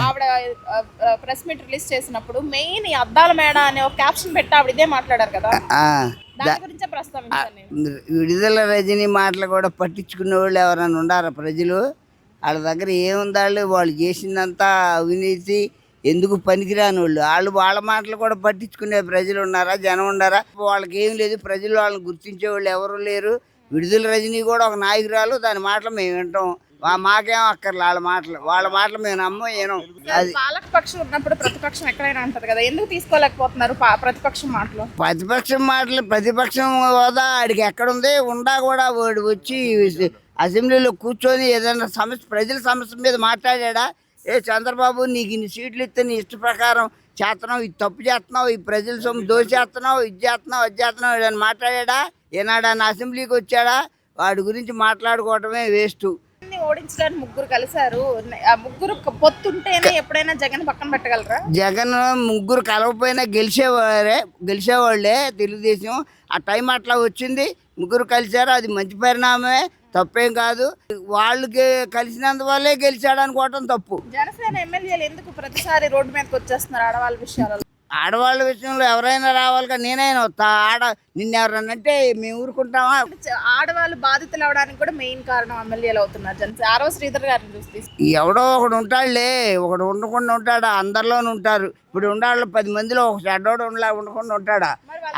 ఆవిడ press meet release చేసినప్పుడు main ఈ అద్దాల మేడ అనే ఒక క్యాప్షన్ పెట్టి ఆవిడ ఇదే మాట్లాడారు కదా, దాని గురించే ప్రస్తావించాను నేను. విడుదల రజనీ మాటలు కూడా పట్టించుకునే వాళ్ళు ఎవరైనా ఉండారా? ప్రజలు వాళ్ళ దగ్గర ఏముందాళ్ళు, వాళ్ళు చేసిందంతా అవినీతి, ఎందుకు పనికిరాని వాళ్ళు వాళ్ళ మాటలు కూడా పట్టించుకునే ప్రజలు ఉన్నారా? జనం ఉన్నారా? వాళ్ళకి ఏం లేదు, ప్రజలు వాళ్ళని గుర్తించే వాళ్ళు ఎవరు లేరు. విడుదల రజనీ కూడా ఒక నాయకురాలు, దాని మాటలు మేము వింటాం, మాకేం అక్కర్లే వాళ్ళ మాటలు మేము నమ్మం. అది పాలక పక్షం ఉన్నప్పుడు ప్రతిపక్షం ఎక్కడైనా ఉంటది కదా, ఎందుకు తీసుకోలేకపోతున్నారు ప్రతిపక్షం మాటలు? ప్రతిపక్షం హోదా ఆడికి ఎక్కడుంది? ఉండా కూడా వాడు వచ్చి అసెంబ్లీలో కూర్చొని ఏదైనా సమస్య, ప్రజల సమస్య మీద మాట్లాడా? చంద్రబాబు నీకు ఇన్ని సీట్లు ఇస్తే నీ ఇష్ట ప్రకారం చేస్తున్నావు, ఇది తప్పు చేస్తున్నావు, ఈ ప్రజల సొమ్ము దోచేస్తున్నావు, ఇది చేస్తున్నావు, అది చేస్తున్నావు ఏదైనా మాట్లాడా? ఏనాడన్నా అసెంబ్లీకి వచ్చాడా? వాడి గురించి మాట్లాడుకోవటమే వేస్ట్. ఓడించడానికి ముగ్గురు కలిశారు, ఆ ముగ్గురు పొత్తుంటేనే ఎప్పుడైనా జగన్ పక్కన పెట్టగలరా? జగన్ ముగ్గురు కలవపోయినా గెలిచేవాళ్ళే తెలుగుదేశం. ఆ టైం అట్లా వచ్చింది, ముగ్గురు కలిశారు, అది మంచి పరిణామమే, తప్పేం కాదు. వాళ్ళకి కలిసినందువల్లే గెలిచాడు అనుకోవటం తప్పు. జనసేన ఎమ్మెల్యేలు ఎందుకు ప్రతిసారి రోడ్డు మీదకి వచ్చేస్తున్నారు ఆడవాళ్ళ విషయాలలో? ఆడవాళ్ళ విషయంలో ఎవరైనా రావాలిగా, నేనైనా వస్తా. నిన్నెవరనంటే మేము ఊరుకుంటామా? ఆడవాళ్ళు బాధితులు అవడానికి కూడా మెయిన్ కారణం ఎమ్మెల్యేలు అవుతున్నారు. ఆరవ శ్రీధర్ గారిని చూస్తే ఎవడో ఒకడు ఉంటాడులే, ఒకడు ఉండకుండా ఉంటాడా? అందరిలోనూ ఉంటారు. ఇప్పుడు ఉండాలి 10 మందిలో ఒక చెడ్డోడు ఉండకుండా ఉంటాడా?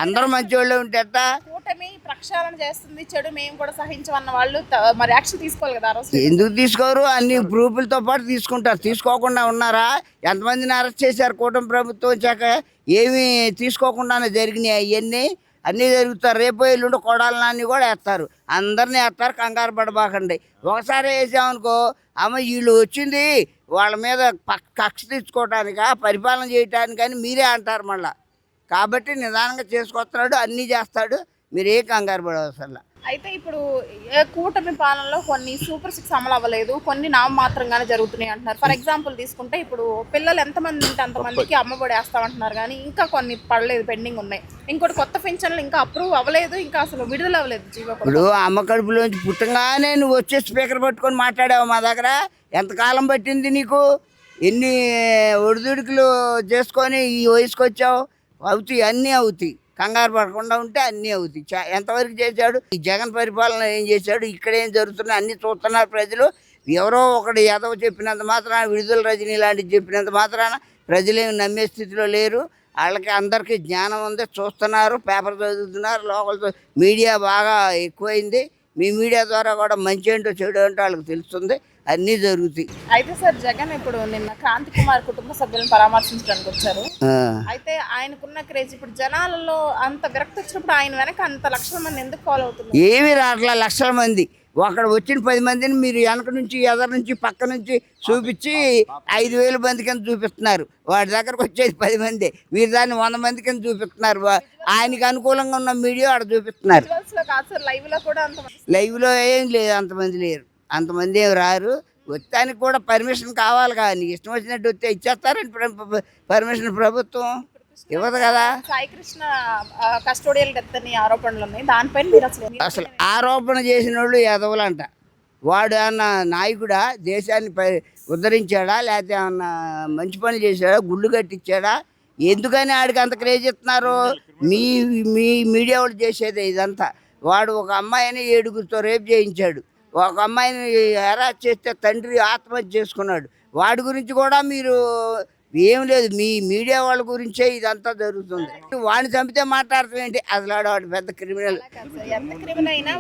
అందరూ మంచి వాళ్ళే ఉంటే ఎట్టా? కూటమి ప్రక్షాళన చేస్తుంది, చెడు మేము కూడా సహించమన్న వాళ్ళు మరి యాక్షన్ తీసుకోవాలి కదా. ఎందుకు తీసుకోరు? అన్ని ప్రూఫ్లతో పాటు తీసుకుంటారు. తీసుకోకుండా ఉన్నారా? ఎంతమందిని అరెస్ట్ చేశారు కూటమి ప్రభుత్వం వచ్చాక? ఏమీ తీసుకోకుండానే జరిగినాయి అవన్నీ. అన్నీ జరుగుతారు. రేపు ఎల్లుండి కొడాలని కూడా వేస్తారు, అందరినీ వేస్తారు. కంగారు పడబాకండి. ఒకసారి వేసామనుకో, అమ్మ వీళ్ళు వచ్చింది వాళ్ళ మీద కక్ష తెచ్చుకోవటానికా, పరిపాలన చేయటానికని మీరే అంటారు మళ్ళా. కాబట్టి నిదానంగా చేసుకొస్తున్నాడు, అన్నీ చేస్తాడు, మీరు ఏ కంగారు పడవసరం. అయితే ఇప్పుడు కూటమి పాలనలో కొన్ని సూపర్ 6 అమలు అవ్వలేదు, కొన్ని నామమాత్రంగానే జరుగుతున్నాయి అంటున్నారు. ఫర్ ఎగ్జాంపుల్ తీసుకుంటే ఇప్పుడు పిల్లలు ఎంతమంది ఉంటే అంతమందికి అమ్మఒడి వేస్తామంటున్నారు, కానీ ఇంకా కొన్ని పడలేదు, పెండింగ్ ఉన్నాయి. ఇంకోటి కొత్త పెన్షన్లు ఇంకా అప్రూవ్ అవ్వలేదు, ఇంకా అసలు విడుదల అవ్వలేదు. ఇప్పుడు అమ్మ కడుపులోంచి పుట్టంగానే నువ్వు వచ్చే స్పీకర్ పట్టుకొని మాట్లాడావు మా దగ్గర. ఎంతకాలం పట్టింది నీకు? ఎన్ని ఒడిదుడుకులు చేసుకొని ఈ వయసుకు వచ్చావు? అవుతాయి, అన్నీ అవుతాయి. కంగారు పడకుండా ఉంటే అన్నీ అవుతాయి. ఎంతవరకు చేశాడు ఈ జగన్ పరిపాలన? ఏం చేశాడు? ఇక్కడ ఏం జరుగుతున్నాయి అన్నీ చూస్తున్నారు ప్రజలు. ఎవరో ఒకటి ఎదవ చెప్పినంత మాత్రాన, విడుదల రజనీ లాంటివి చెప్పినంత మాత్రాన ప్రజలేమి నమ్మే స్థితిలో లేరు. వాళ్ళకి అందరికీ జ్ఞానం ఉంది, చూస్తున్నారు, పేపర్ చదువుతున్నారు. లోకల్ మీడియా బాగా ఎక్కువైంది. మీ మీడియా ద్వారా కూడా మంచి ఏంటో చెడు ఏంటో వాళ్ళకి తెలుస్తుంది, అన్నీ జరుగుతాయి. అయితే సార్ జగన్ ఇప్పుడు నిన్న క్రాంతి కుమార్ కుటుంబ సభ్యులను పరామర్శించడానికి వచ్చారు. అయితే ఆయనకున్న క్రేజ్ ఇప్పుడు జనాలలో అంత విరక్తి వచ్చినప్పుడు ఆయన వెనక అంత లక్షల మంది ఎందుకు ఫాలో అవుతున్నారు? ఏమి రాట్లా లక్షల మంది. అక్కడ వచ్చిన 10 మందిని మీరు వెనక నుంచి, ఎదరు నుంచి, పక్క నుంచి చూపించి 5,000 మంది కింద చూపిస్తున్నారు. వాడి దగ్గరకు వచ్చేది 10 మంది, మీరు దాన్ని 100 మంది కింద చూపిస్తున్నారు. ఆయనకి అనుకూలంగా ఉన్న మీడియా అక్కడ చూపిస్తున్నారు. లైవ్లో ఏం లేదు, అంతమంది లేరు, అంతమంది ఏమి రారు. వచ్చానికి కూడా పర్మిషన్ కావాలి కదా. నీకు ఇష్టం వచ్చినట్టు వస్తే ఇచ్చేస్తారండి పర్మిషన్? ప్రభుత్వం ఇవ్వదు కదా. సాయి కృష్ణ కస్టోడియల్ డెత్ అని ఆరోపణలు ఉన్నాయి, దానిపైన మీరు అసలు ఆరోపణ చేసిన వాళ్ళు ఎదవలంట. వాడు ఏమన్నా నాయకుడా? దేశాన్ని ఉద్ధరించాడా? లేకపోతే ఏమన్నా మంచి పనులు చేశాడా? గుళ్ళు కట్టించాడా? ఎందుకని ఆడికి అంత క్రేజ్ ఇస్తున్నారు? మీ మీడియా వాళ్ళు చేసేదే ఇదంతా. వాడు ఒక అమ్మాయిని 7గురితో రేప్ చేయించాడు, ఒక అమ్మాయిని హెరాస్ చేస్తే తండ్రి ఆత్మహత్య చేసుకున్నాడు. వాడి గురించి కూడా మీరు ఏం లేదు, మీ మీడియా వాళ్ళ గురించే ఇదంతా జరుగుతుంది. వాడిని చంపితే మాట్లాడతాం ఏంటి? అసలు వాడు పెద్ద క్రిమినల్.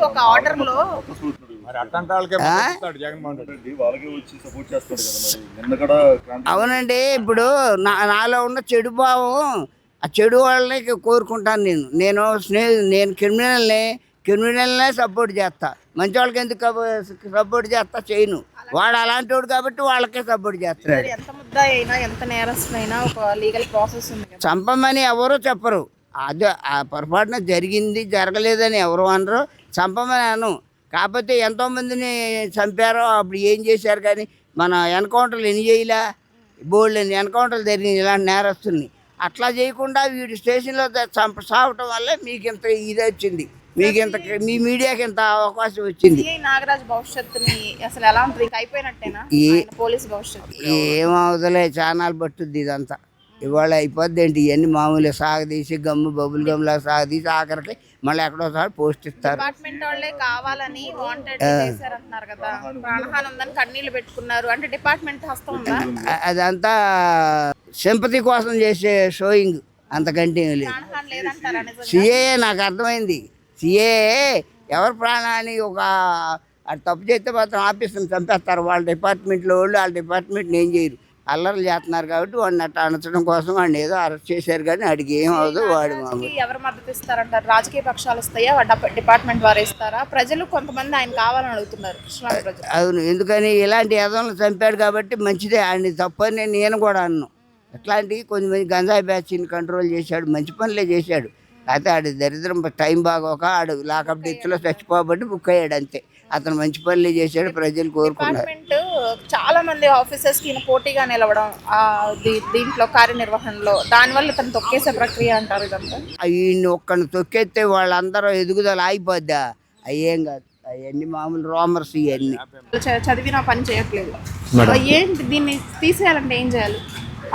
ఒక ఆర్డర్లో అవునండి. ఇప్పుడు నాలో ఉన్న చెడు భావం, ఆ చెడు వాళ్ళని కోరుకుంటాను. నేను క్రిమినల్నే సపోర్ట్ చేస్తా, మంచి వాళ్ళకి ఎందుకు సపోర్ట్ చేస్తా? చేయను. వాడు అలాంటి వాడు కాబట్టి వాళ్ళకే సపోర్ట్ చేస్తాడు. చంపమని ఎవరో చెప్పరు, అదే ఆ పొరపాటున జరిగింది జరగలేదని ఎవరు అనరు. చంపమని అను. కాకపోతే ఎంతోమందిని చంపారో అప్పుడు ఏం చేశారు? కానీ మన ఎన్కౌంటర్లు ఎన్ని చేయలే? బోల్డ్ ఎన్కౌంటర్లు జరిగింది ఇలాంటి నేరస్తుల్ని. అట్లా చేయకుండా వీడు స్టేషన్లో సావటం వల్లే మీకు ఇంత ఇది వచ్చింది. మీకు ఇంత మీ మీడియాకి ఇంత అవకాశం వచ్చింది. సిఐ నాగరాజ్ భవిష్యత్తుని అసలు ఎలా ఉంటుంది? ఇంకా అయిపోయినట్టేనా పోలీస్ భవిష్యత్తు? ఏమవుతలే, ఛానల్ పట్టుద్ది ఇదంతా. ఇవాళ అయిపోద్ది ఏంటి, ఇవన్నీ మామూలుగా సాగదీసి బబుల్ గమ్లా సాగదీసి ఆఖరికి మళ్ళీ ఎక్కడోసారి పోస్ట్ ఇస్తారు. డిపార్ట్మెంట్ వాళ్ళే కావాలని వాంటెడ్ చేశారంటున్నారు కదా, ప్రాణహాని ఉందని కన్నీళ్లు పెట్టుకున్నారు అంటే డిపార్ట్మెంట్ హస్తం ఉందా? అదంతా సింపతి కోసం చేసే షోయింగ్, అంతకంటే ఏం లేదు. ప్రాణహాని లేదంటారా నిజంగా? సిఏఏ నాకు అర్థమైంది. సిఏఏ ఎవరి ప్రాణాన్ని అది తప్పు చేస్తే మాత్రం ఆఫీసుని చంపేస్తారు. వాళ్ళ డిపార్ట్మెంట్లో వాళ్ళు వాళ్ళ డిపార్ట్మెంట్ని ఏం చేయరు, అల్లర్లు చేస్తున్నారు కాబట్టి వాడిని అట్లా అనచడం కోసం వాడిని ఏదో అరెస్ట్ చేశారు. కానీ వాడికి ఏం అవ్వదు. వాడు ఎవరు మద్దతు ఇస్తారంటారు? రాజకీయ పక్షాలు ఇస్తాయా, డిపార్ట్మెంట్ వారు ఇస్తారా? ప్రజలు కొంతమంది ఆయన కావాలని అడుగుతున్నారు, కృష్ణా ప్రజలు. అవును, ఎందుకని ఇలాంటి యదవులను చంపాడు కాబట్టి మంచిదే, ఆయన తప్పని నేను కూడా అన్నాను. అట్లాంటి కొంతమంది గంజాయి బ్యాచ్ని కంట్రోల్ చేశాడు, మంచి పనులే చేశాడు. అయితే ఆడు దరిద్రం టైం బాగోక ఆడు లాకప్ డెత్లో చచ్చిపోబట్టి బుక్ అయ్యాడు, అంతే. అతను మంచి పనులే చేశాడు, ప్రజలు కోరుకున్నారు. డిపార్ట్మెంట్ చాలా మంది ఆఫీసర్స్ కి పోటీగా నిలవడం దీంట్లో కార్యనిర్వహణలో, దానివల్ల ఇతను తొక్కేసే ప్రక్రియ అంటారు ఇదంతా. ఈయన్ని ఒక్కడిని తొక్కేస్తే వాళ్ళందరూ ఎదుగుదల ఆగిపోద్దా? అయ్యేం కాదు, అవన్నీ మామూలు రోమర్స్ ఇవన్నీ. చదివిన పని చేయట్లేదు. ఏంటి దీన్ని తీసేయాలంటే ఏం చేయాలి?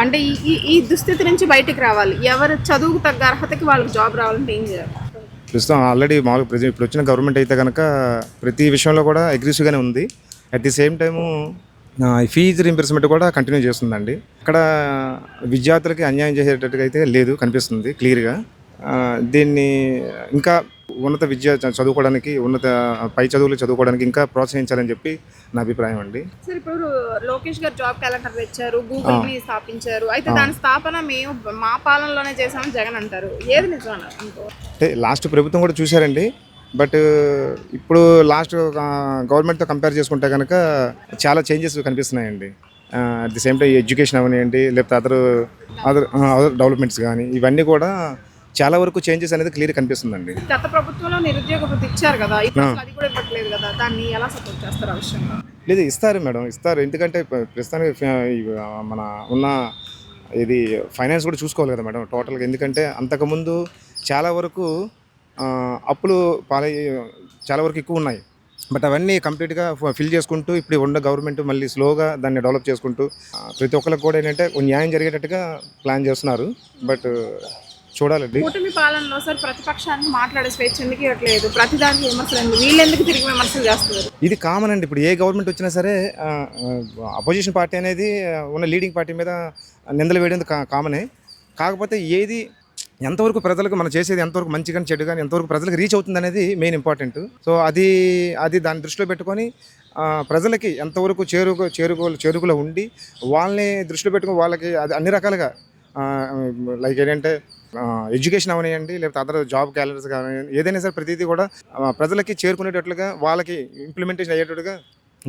అంటే ఈ దుస్థితి నుంచి బయటికి రావాలి, ఎవరు చదువుకు తగ్గ అర్హతకి వాళ్ళకి జాబ్ రావాలంటే ఏం చేయాలి? ప్రస్తుతం ఆల్రెడీ మామూలుగా ఇప్పుడు వచ్చిన గవర్నమెంట్ అయితే కనుక ప్రతి విషయంలో కూడా అగ్రెసివ్గానే ఉంది. At the same time fee reimbursement కూడా కంటిన్యూ చేస్తుందండి. ఇక్కడ విద్యార్థులకి అన్యాయం చేసేటట్టుగా అయితే లేదు, కనిపిస్తుంది క్లియర్గా. దీన్ని ఇంకా ఉన్నత విద్య చదువుకోవడానికి, పై చదువులు చదువుకోవడానికి ఇంకా ప్రోత్సహించాలని చెప్పి నా అభిప్రాయం అండి. సార్, ఇప్పుడు లోకేష్ గారు జాబ్ క్యాలెండర్ తెచ్చారు, గూగుల్ ని స్థాపించారు. అయితే దాని స్థాపన మేము మా పాలనలోనే చేసామని జగన్ అంటారు. ఏది నిజం అనుకో? అంటే లాస్ట్ ప్రభుత్వం కూడా చూశారండి. బట్ ఇప్పుడు లాస్ట్ గవర్నమెంట్తో కంపేర్ చేసుకుంటే కనుక చాలా చేంజెస్ కనిపిస్తున్నాయండి. At the same time education అవనివ్వండి, లేకపోతే అదర్ డెవలప్మెంట్స్ కానీ, ఇవన్నీ కూడా చాలా వరకు చేంజెస్ అనేది క్లియర్ కనిపిస్తుందండి. గత ప్రభుత్వంలో నిరుద్యోగ వృత్తి ఇచ్చారు కదా, ఇప్పుడు అది కూడా ఇవ్వట్లేదు కదా, దాన్ని ఎలా సపోర్ట్ చేస్తారు? అవసరంగా లేదు, ఇస్తారు మేడం, ఇస్తారు. ఎందుకంటే ప్రస్తుతానికి మన ఉన్న ఇది ఫైనాన్స్ కూడా చూసుకోవాలి కదా మేడం టోటల్గా. ఎందుకంటే అంతకుముందు చాలా వరకు అప్పులు చాలా వరకు ఎక్కువ ఉన్నాయి. బట్ అవన్నీ కంప్లీట్గా ఫిల్ చేసుకుంటూ ఇప్పుడు ఉన్న గవర్నమెంట్ మళ్ళీ స్లోగా దాన్ని డెవలప్ చేసుకుంటూ ప్రతి ఒక్కరికి కూడా ఏంటంటే న్యాయం జరిగేటట్టుగా ప్లాన్ చేస్తున్నారు. బట్ చూడాలండి. కూటమి పాలనలో సార్ ప్రతిపక్షానికి మాట్లాడే స్వేచ్ఛ ఎందుకు ఇవ్వట్లేదు? ప్రతిదానికి విమర్శలు, వీళ్ళు ఎందుకు తిరిగి విమర్శలు చేస్తున్నారు? ఇది కామన్ అండి. ఇప్పుడు ఏ గవర్నమెంట్ వచ్చినా సరే అపోజిషన్ పార్టీ అనేది ఉన్న లీడింగ్ పార్టీ మీద నిందలు వేయడం కామనే. కాకపోతే ఏది ఎంతవరకు ప్రజలకు మనం చేసేది ఎంతవరకు మంచి కానీ చెడు కానీ ఎంతవరకు ప్రజలకు రీచ్ అవుతుంది అనేది మెయిన్ ఇంపార్టెంట్. సో అది దాన్ని దృష్టిలో పెట్టుకొని ప్రజలకి ఎంతవరకు చేరుకులో ఉండి వాళ్ళని దృష్టిలో పెట్టుకొని వాళ్ళకి అది అన్ని రకాలుగా లైక్ ఏంటంటే ఎడ్యుకేషన్ అవనివ్వండి, లేకపోతే అదర్ జాబ్ క్యాలెండర్స్ కానీ, ఏదైనా సరే ప్రతిదీ కూడా ప్రజలకి చేరుకునేటట్లుగా వాళ్ళకి ఇంప్లిమెంటేషన్ అయ్యేటట్టుగా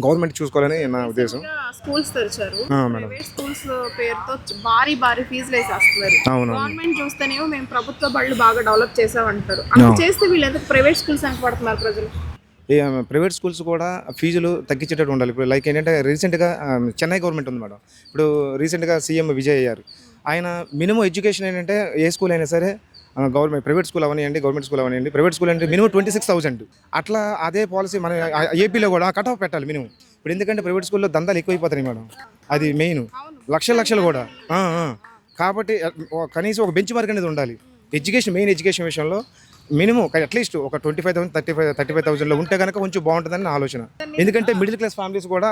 గవర్నమెంట్ చూసుకోవాలని నా ఉద్దేశం. స్కూల్స్ తెరిచారు, ప్రైవేట్ స్కూల్స్ పేరుతో భారీ ఫీజులు వేసేస్తున్నారు. గవర్నమెంట్ చూస్తేనేమో మేము ప్రభుత్వ బళ్ళు బాగా డెవలప్ చేసామంటారు. అలా చేస్తే వీళ్ళు ఎందుకు ప్రైవేట్ స్కూల్స్ అని పడుతున్నారు ప్రజలు? ప్రైవేట్ స్కూల్స్ కూడా ఫీజులు తగ్గించేటట్టు ఉండాలి. ఇప్పుడు లైక్ ఏంటంటే రీసెంట్గా చెన్నై గవర్నమెంట్ ఉంది మేడం. ఇప్పుడు రీసెంట్గా సీఎం విజయ్ అయ్యారు. ఆయన మినిమం ఎడ్యుకేషన్ ఏంటంటే ఏ స్కూల్ అయినా సరే గవర్నమెంట్ ప్రైవేట్ స్కూల్ అవనివ్వండి, గవర్నమెంట్ స్కూల్ అవనివ్వండి, ప్రైవేట్ స్కూల్ అంటే మినిమం 26,000. అట్లా అదే పాలసీ మన ఏపీలో కూడా కట్ ఆఫ్ పెట్టాలి మినిమం. ఇప్పుడు ఎందుకంటే ప్రైవేట్ స్కూల్లో దందాలు ఎక్కువైపోతాయి మేడం, అది మెయిన్. లక్షలు కూడా. కాబట్టి కనీసం ఒక బెంచ్ మార్క్ అనేది ఉండాలి మెయిన్ ఎడ్యుకేషన్ విషయంలో. మినిమం అట్లీస్ట్ ఒక 25,000 35,000లో ఉంటే కనుక కొంచెం బాగుంటుందని నా ఆలోచన. ఎందుకంటే మిడిల్ క్లాస్ ఫ్యామిలీస్ కూడా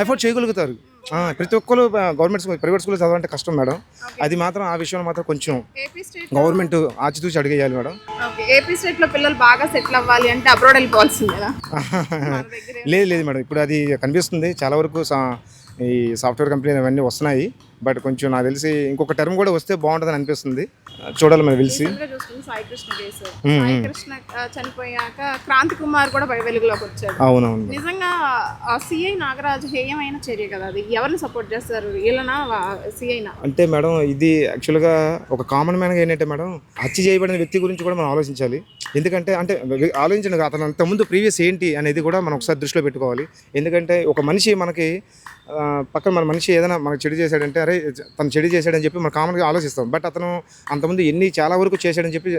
అఫోర్డ్ చేయగలుగుతారు. ప్రతి ఒక్కరు ప్రైవేట్ స్కూల్ చదవాలంటే కష్టం మేడం. అది మాత్రం ఆ విషయంలో మాత్రం కొంచెం గవర్నమెంట్ ఆచితూచి అడిగేయాలి మేడం. ఏపీ స్టేట్ లో పిల్లలు బాగా సెటిల్ అవ్వాలి అంటే అబ్రాడ్ వెళ్ళిపోవాల్సిందేనా? లేదు మేడం, ఇప్పుడు అది కనిపిస్తుంది చాలా వరకు. ఈ సాఫ్ట్వేర్ కంపెనీలు అవన్నీ వస్తున్నాయి. బట్ కొంచెం నాకు తెలిసి ఇంకొక టర్మ్ కూడా వస్తే బాగుంటుందని అనిపిస్తుంది. చూడాలి మనం తెలిసి. సాయికృష్ణ చనిపోయాక క్రాంతి కుమార్ కూడా వెలుగులోకి వచ్చాడు. అవునవును. నిజంగా సిఐ నాగరాజు హేయమైన చర్య కదా అది. ఎవరిని సపోర్ట్ చేస్తారు, వీళ్ళనా సిఐనా? అంటే మేడం ఇది యాక్చువల్గా ఒక కామన్ మ్యాన్గా ఏంటంటే మేడం హత్య చేయబడిన వ్యక్తి గురించి కూడా మనం ఆలోచించాలి. ఎందుకంటే ఆలోచించండి అతను అంతకుముందు ప్రీవియస్ ఏంటి అనేది కూడా మనం ఒకసారి దృష్టిలో పెట్టుకోవాలి. ఎందుకంటే ఒక మనిషి మనకి పక్కన మన మనిషి ఏదైనా మనకు చెడు చేశాడంటే అరే అరే తను చెడు చేశాడని చెప్పి మనం కామన్గా ఆలోచిస్తాం. బట్ అతను అంతకుముందు చాలా వరకు చేశాడని చెప్పి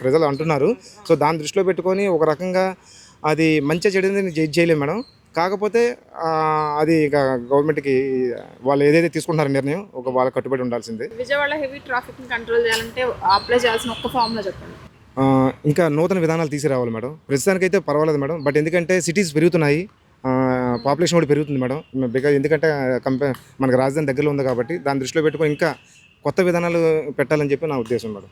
ప్రజలు అంటున్నారు. సో దాన్ని దృష్టిలో పెట్టుకొని ఒక రకంగా అది మంచి చెడుని జడ్జ్ చేయలేము మేడం. కాకపోతే అది ఇక గవర్నమెంట్కి వాళ్ళు ఏదైతే తీసుకుంటున్నారో నిర్ణయం వాళ్ళకి కట్టుబడి ఉండాల్సిందే. విజయవాడ హెవీ ట్రాఫిక్ని కంట్రోల్ చేయాలంటే అప్లై చేయాల్సిన ఒక్క ఫామ్లో చెప్పండి. ఇంకా నూతన విధానాలు తీసుకురావాలి మేడం. ప్రస్తుతానికైతే పర్వాలేదు మేడం. బట్ ఎందుకంటే సిటీస్ పెరుగుతున్నాయి, పాపులేషన్ కూడా పెరుగుతుంది మేడం. బికాజ్ ఎందుకంటే మనకు రాజధాని దగ్గరలో ఉంది కాబట్టి దాన్ని దృష్టిలో పెట్టుకొని ఇంకా కొత్త విధానాలు పెట్టాలని చెప్పి నా ఉద్దేశం మేడం.